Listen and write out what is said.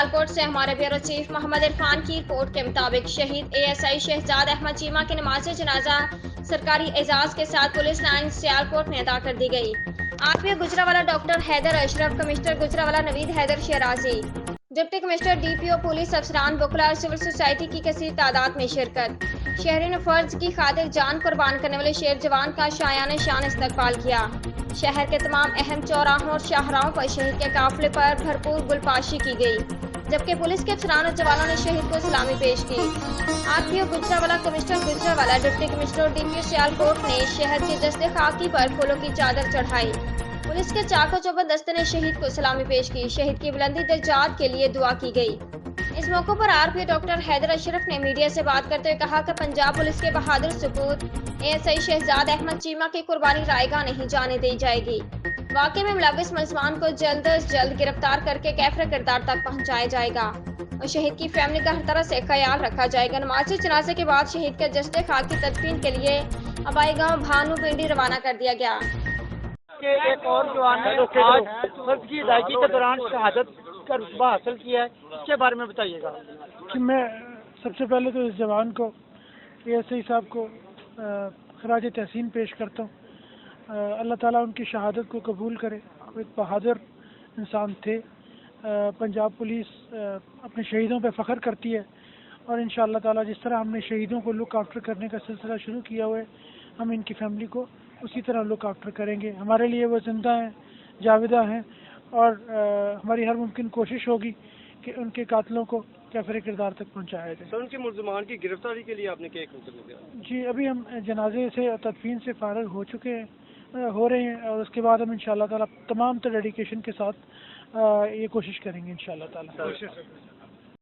सियालकोट से हमारे bureau chief Mohammad Irfan की रिपोर्ट के मुताबिक शहीद एएसआई शहजाद अहमद चीमा की नमाज जनाजा सरकारी एजाज के साथ पुलिस लाइन सियालकोट में अदा कर दी गई। RPO Gujranwala doctor Haider Ashraf, commissioner Gujranwala Naveed Haider Sherazi, deputy commissioner DPO police अफसरान बुकला, सिविल सोसाइटी की कसीर तादाद में शिरकत। शहरी ने फर्ज की खातिर जान कुर्बान करने वाले शेर जवान का शायान शान इस्तकबाल किया। शहर के तमाम अहम चौराहों और शाहराहों पर शहीद के काफिले पर भरपूर गुलपाशी की गई, जबकि पुलिस के अफसरान और जवानों ने शहीद को सलामी पेश की। RPO Gujranwala, commissioner Gujranwala, deputy commissioner और डीपीओ सियालकोट ने शहर के जस्ते खाकी पर फूलों की चादर चढ़ाई। पुलिस के चाको चौबंद दस्ते ने शहीद को सलामी पेश की। शहीद की बुलंदी दर्जात के लिए दुआ की गई। इस मौके पर आरपीओ डॉक्टर हैदर अशरफ ने मीडिया से बात करते हुए कहा कि पंजाब पुलिस के बहादुर सपूत एएसआई शहजाद अहमद चीमा की कुर्बानी रायगा नहीं जाने दी जाएगी। वाकई में मुलविस मुलजमान को जल्द अज जल्द गिरफ्तार करके कैफर किरदार तक पहुंचाया जाएगा और शहीद की फैमिली का हर तरह से ख्याल रखा जाएगा। नमाज जनाजे के बाद शहीद के जस्ते खाक की तदफीन के लिए अबाई गाँव भानु पिंडी रवाना कर दिया गया। एक और जवान ने आज फर्ज की अदायगी के दौरान शहादत का रुतबा हासिल किया है, इसके बारे में बताइएगा। कि मैं सबसे पहले तो इस जवान को एएसआई साहब को खराज तहसीन पेश करता हूँ। अल्लाह ताला उनकी शहादत को कबूल करे। वो एक बहादुर इंसान थे। पंजाब पुलिस अपने शहीदों पे फ़ख्र करती है और इंशाअल्लाह ताला जिस तरह हमने शहीदों को लुक आफ्टर करने का सिलसिला शुरू किया हुआ है, हम इनकी फैमिली को उसी तरह लुक आफ्टर करेंगे। हमारे लिए वो जिंदा हैं, जाविदा हैं और हमारी हर मुमकिन कोशिश होगी कि उनके कातलों को कैफर किरदार तक पहुंचाया जाए। सर, उनके मुल्ज़मान की गिरफ्तारी के लिए आपने क्या हुक्म दिया? जी, अभी हम जनाजे से तदफीन से फारिग हो चुके हैं, हो रहे हैं और उसके बाद हम इंशाअल्लाह ताला तमाम डेडिकेशन के साथ ये कोशिश करेंगे इंशाअल्लाह ताला।